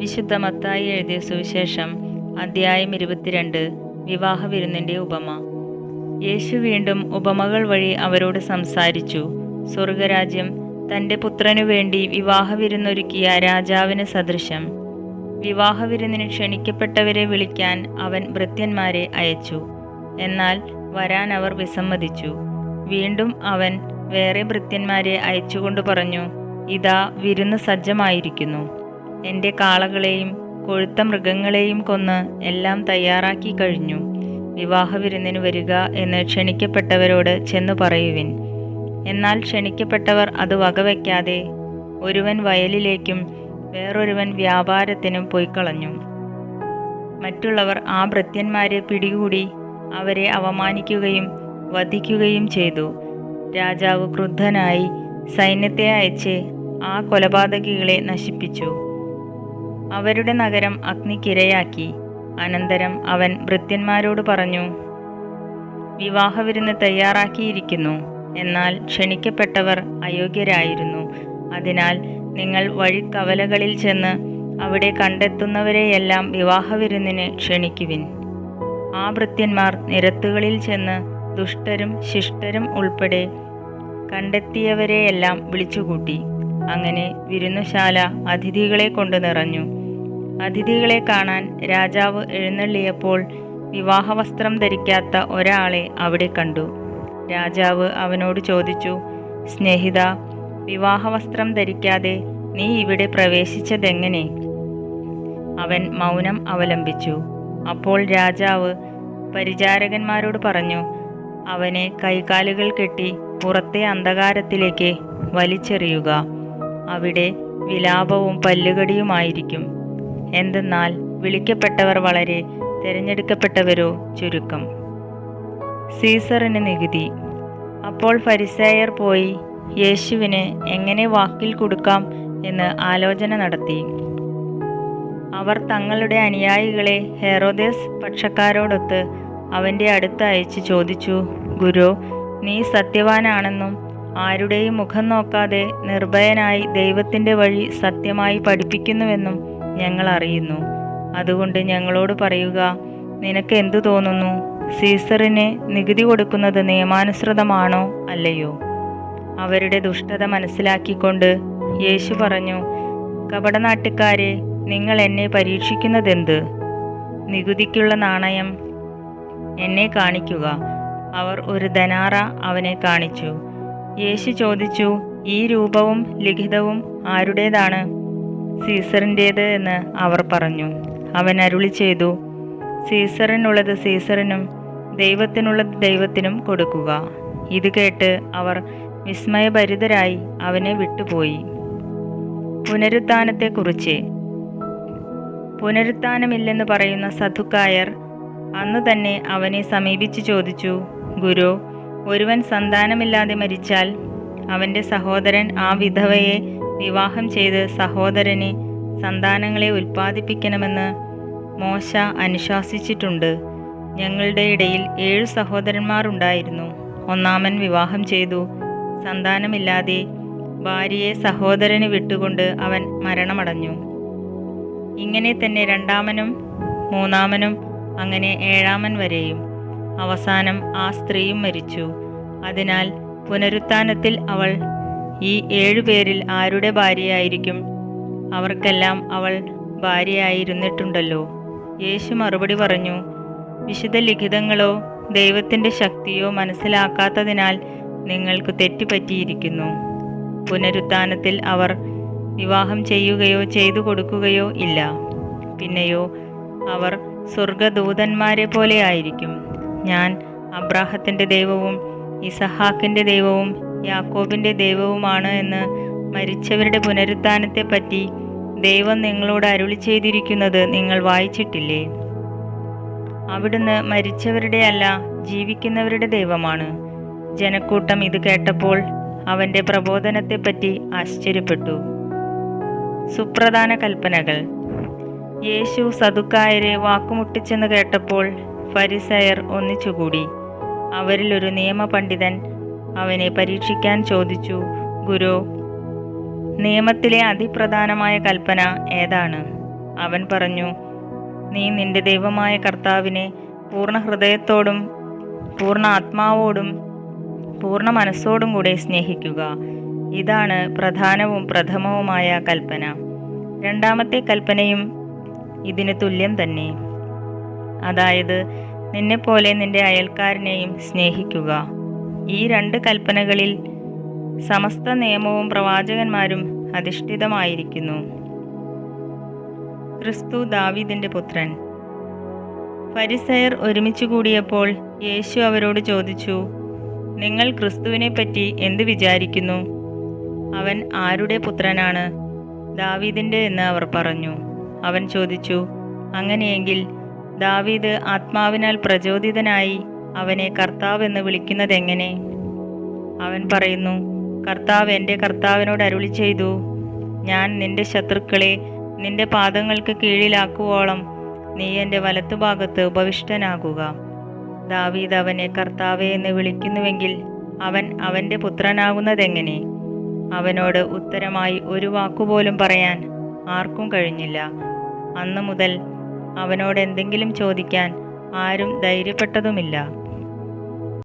വിശുദ്ധ മത്തായി എഴുതിയ സുവിശേഷം അധ്യായം 22. വിവാഹ വിരുന്നിന്റെ ഉപമ. യേശു വീണ്ടും ഉപമകൾ വഴി അവരോട് സംസാരിച്ചു. സ്വർഗരാജ്യം തന്റെ പുത്രനു വേണ്ടി വിവാഹ വിരുന്നൊരുക്കിയ രാജാവിന് സദൃശം. വിവാഹ വിരുന്നിന് ക്ഷണിക്കപ്പെട്ടവരെ വിളിക്കാൻ അവൻ ഭൃത്യന്മാരെ അയച്ചു. എന്നാൽ വരാൻ അവർ വിസമ്മതിച്ചു. വീണ്ടും അവൻ വേറെ ഭൃത്യന്മാരെ അയച്ചുകൊണ്ട് പറഞ്ഞു, ഇതാ വിരുന്ന് സജ്ജമായിരിക്കുന്നു. എൻ്റെ കാളകളെയും കൊഴുത്ത മൃഗങ്ങളെയും കൊന്ന് എല്ലാം തയ്യാറാക്കി കഴിഞ്ഞു. വിവാഹ വിരുന്നിന് വരിക എന്ന് ക്ഷണിക്കപ്പെട്ടവരോട് ചെന്നു പറയുവിൻ. എന്നാൽ ക്ഷണിക്കപ്പെട്ടവർ അത് വകവയ്ക്കാതെ ഒരുവൻ വയലിലേക്കും വേറൊരുവൻ വ്യാപാരത്തിനും പോയിക്കളഞ്ഞു. മറ്റുള്ളവർ ആ ഭൃത്യന്മാരെ പിടികൂടി അവരെ അവമാനിക്കുകയും വധിക്കുകയും ചെയ്തു. രാജാവ് ക്രുദ്ധനായി സൈന്യത്തെ അയച്ച് ആ കൊലപാതകികളെ നശിപ്പിച്ചു. അവരുടെ നഗരം അഗ്നിക്കിരയാക്കി. അനന്തരം അവൻ ഭൃത്യന്മാരോട് പറഞ്ഞു, വിവാഹ വിരുന്ന് തയ്യാറാക്കിയിരിക്കുന്നു, എന്നാൽ ക്ഷണിക്കപ്പെട്ടവർ അയോഗ്യരായിരുന്നു. അതിനാൽ നിങ്ങൾ വഴിക്കവലകളിൽ ചെന്ന് അവിടെ കണ്ടെത്തുന്നവരെയെല്ലാം വിവാഹ വിരുന്നിന് ക്ഷണിക്കുവിൻ. ആ ഭൃത്യന്മാർ നിരത്തുകളിൽ ചെന്ന് ദുഷ്ടരും ശിഷ്ടരും ഉൾപ്പെടെ കണ്ടെത്തിയവരെയെല്ലാം വിളിച്ചുകൂട്ടി. അങ്ങനെ വിരുന്നുശാല അതിഥികളെ കൊണ്ട് നിറഞ്ഞു. അതിഥികളെ കാണാൻ രാജാവ് എഴുന്നള്ളിയപ്പോൾ വിവാഹവസ്ത്രം ധരിക്കാത്ത ഒരാളെ അവിടെ കണ്ടു. രാജാവ് അവനോട് ചോദിച്ചു, സ്നേഹിത, വിവാഹവസ്ത്രം ധരിക്കാതെ നീ ഇവിടെ പ്രവേശിച്ചതെങ്ങനെ? അവൻ മൗനം അവലംബിച്ചു. അപ്പോൾ രാജാവ് പരിചാരകന്മാരോട് പറഞ്ഞു, അവനെ കൈകാലുകൾ കെട്ടി പുറത്തെ അന്ധകാരത്തിലേക്ക് വലിച്ചെറിയുക. അവിടെ വിലാപവും പല്ലുകടിയുമായിരിക്കും. എന്തെന്നാൽ വിളിക്കപ്പെട്ടവർ വളരെ, തിരഞ്ഞെടുക്കപ്പെട്ടവരോ ചുരുക്കം. സീസറിന് നികുതി. അപ്പോൾ ഫരിസേയർ പോയി യേശുവിന് എങ്ങനെ വാക്കിൽ കൊടുക്കാം എന്ന് ആലോചന നടത്തി. അവർ തങ്ങളുടെ അനുയായികളെ ഹെറോദേസ് പക്ഷക്കാരോടൊത്ത് അവൻ്റെ അടുത്ത് അയച്ച് ചോദിച്ചു, ഗുരു, നീ സത്യവാനാണെന്നും ആരുടെയും മുഖം നോക്കാതെ നിർഭയനായി ദൈവത്തിൻ്റെ വഴി സത്യമായി പഠിപ്പിക്കുന്നുവെന്നും ഞങ്ങൾ അറിയുന്നു. അതുകൊണ്ട് ഞങ്ങളോട് പറയുക, നിനക്ക് എന്തു തോന്നുന്നു? സീസറിന് നികുതി കൊടുക്കുന്നത് നിയമാനുസൃതമാണോ അല്ലയോ? അവരുടെ ദുഷ്ടത മനസ്സിലാക്കിക്കൊണ്ട് യേശു പറഞ്ഞു, കപടനാട്ടുകാരെ, നിങ്ങൾ എന്നെ പരീക്ഷിക്കുന്നതെന്ത്? നികുതിക്കുള്ള നാണയം എന്നെ കാണിക്കുക. അവർ ഒരു ധനാറ അവനെ കാണിച്ചു. യേശു ചോദിച്ചു, ഈ രൂപവും ലിഖിതവും ആരുടേതാണ്? സീസറിൻ്റേത് എന്ന് അവർ പറഞ്ഞു. അവൻ അരുളി ചെയ്തു, സീസറിനുള്ളത് സീസറിനും ദൈവത്തിനുള്ളത് ദൈവത്തിനും കൊടുക്കുക. ഇത് കേട്ട് അവർ വിസ്മയഭരിതരായി അവനെ വിട്ടുപോയി. പുനരുത്ഥാനത്തെക്കുറിച്ച്. പുനരുത്ഥാനമില്ലെന്ന് പറയുന്ന സദുക്കായർ അന്ന് തന്നെ അവനെ സമീപിച്ച് ചോദിച്ചു, ഗുരു, ഒരുവൻ സന്താനമില്ലാതെ മരിച്ചാൽ അവൻ്റെ സഹോദരൻ ആ വിധവയെ വിവാഹം ചെയ്ത് സഹോദരന് സന്താനങ്ങളെ ഉൽപ്പാദിപ്പിക്കണമെന്ന് മോശ അനുശാസിച്ചിട്ടുണ്ട്. ഞങ്ങളുടെ ഇടയിൽ 7 സഹോദരന്മാരുണ്ടായിരുന്നു. ഒന്നാമൻ വിവാഹം ചെയ്തു. സന്താനമില്ലാതെ ഭാര്യയെ സഹോദരന് വിട്ടുകൊണ്ട് അവൻ മരണമടഞ്ഞു. ഇങ്ങനെ തന്നെ രണ്ടാമനും മൂന്നാമനും അങ്ങനെ 7-ാമൻ വരെയും. അവസാനം ആ സ്ത്രീയും മരിച്ചു. അതിനാൽ പുനരുത്ഥാനത്തിൽ അവൾ ഈ 7 പേരിൽ ആരുടെ ഭാര്യയായിരിക്കും? അവർക്കെല്ലാം അവൾ ഭാര്യയായിരുന്നിട്ടുണ്ടല്ലോ. യേശു മറുപടി പറഞ്ഞു, വിശുദ്ധ ലിഖിതങ്ങളോ ദൈവത്തിൻ്റെ ശക്തിയോ മനസ്സിലാക്കാത്തതിനാൽ നിങ്ങൾക്ക് തെറ്റുപറ്റിയിരിക്കുന്നു. പുനരുത്ഥാനത്തിൽ അവർ വിവാഹം ചെയ്യുകയോ ചെയ്തു കൊടുക്കുകയോ ഇല്ല. പിന്നെയോ അവർ സ്വർഗദൂതന്മാരെ പോലെ ആയിരിക്കും. ഞാൻ അബ്രാഹത്തിൻ്റെ ദൈവവും ഇസഹാക്കിൻ്റെ ദൈവവും യാക്കോബിൻ്റെ ദൈവവുമാണ് എന്ന് മരിച്ചവരുടെ പുനരുത്ഥാനത്തെപ്പറ്റി ദൈവം നിങ്ങളോട് അരുളി ചെയ്തിരിക്കുന്നത് നിങ്ങൾ വായിച്ചിട്ടില്ലേ? അവിടുന്ന് മരിച്ചവരുടെ അല്ല, ജീവിക്കുന്നവരുടെ ദൈവമാണ്. ജനക്കൂട്ടം ഇത് കേട്ടപ്പോൾ അവൻ്റെ പ്രബോധനത്തെപ്പറ്റി ആശ്ചര്യപ്പെട്ടു. സുപ്രധാന കൽപ്പനകൾ. യേശു സദുക്കായരെ വാക്കുമുട്ടിച്ചെന്ന് കേട്ടപ്പോൾ ഫരിസേയർ ഒന്നിച്ചുകൂടി. അവരിൽ ഒരു നിയമപണ്ഡിതൻ അവനെ പരീക്ഷിക്കാൻ ചോദിച്ചു, ഗുരു, നിയമത്തിലെ അതിപ്രധാനമായ കൽപ്പന ഏതാണ്? അവൻ പറഞ്ഞു, നീ നിന്റെ ദൈവമായ കർത്താവിനെ പൂർണ്ണ ഹൃദയത്തോടും പൂർണ്ണ ആത്മാവോടും പൂർണ്ണ മനസ്സോടും കൂടെ സ്നേഹിക്കുക. ഇതാണ് പ്രധാനവും പ്രഥമവുമായ കൽപ്പന. രണ്ടാമത്തെ കൽപ്പനയും ഇതിന് തുല്യം തന്നെ. അതായത്, നിന്നെപ്പോലെ നിന്റെ അയൽക്കാരനെയും സ്നേഹിക്കുക. ഈ രണ്ട് കൽപ്പനകളിൽ സമസ്ത നിയമവും പ്രവാചകന്മാരും അധിഷ്ഠിതമായിരിക്കുന്നു. ക്രിസ്തു ദാവീദിന്റെ പുത്രൻ. ഫരിസയർ ഒരുമിച്ച് കൂടിയപ്പോൾ യേശു അവരോട് ചോദിച്ചു, നിങ്ങൾ ക്രിസ്തുവിനെ പറ്റി എന്ത് വിചാരിക്കുന്നു? അവൻ ആരുടെ പുത്രനാണ്? ദാവീദിന്റെ എന്ന് അവർ പറഞ്ഞു. അവൻ ചോദിച്ചു, അങ്ങനെയെങ്കിൽ ദാവീദ് ആത്മാവിനാൽ പ്രചോദിതനായി അവനെ കർത്താവ് എന്ന് വിളിക്കുന്നതെങ്ങനെ? അവൻ പറയുന്നു, കർത്താവ് എൻ്റെ കർത്താവിനോട് അരുളി ചെയ്തു, ഞാൻ നിന്റെ ശത്രുക്കളെ നിന്റെ പാദങ്ങൾക്ക് കീഴിലാക്കുവോളം നീ എൻ്റെ വലത്തുഭാഗത്ത് ഉപവിഷ്ടനാകുക. ദാവീദ് അവനെ കർത്താവേ എന്ന് വിളിക്കുന്നുവെങ്കിൽ അവൻ അവൻ്റെ പുത്രനാകുന്നതെങ്ങനെ? അവനോട് ഉത്തരമായി ഒരു വാക്കുപോലും പറയാൻ ആർക്കും കഴിഞ്ഞില്ല. അന്നു മുതൽ അവനോട് എന്തെങ്കിലും ചോദിക്കാൻ ആരും ധൈര്യപ്പെട്ടതുമില്ല.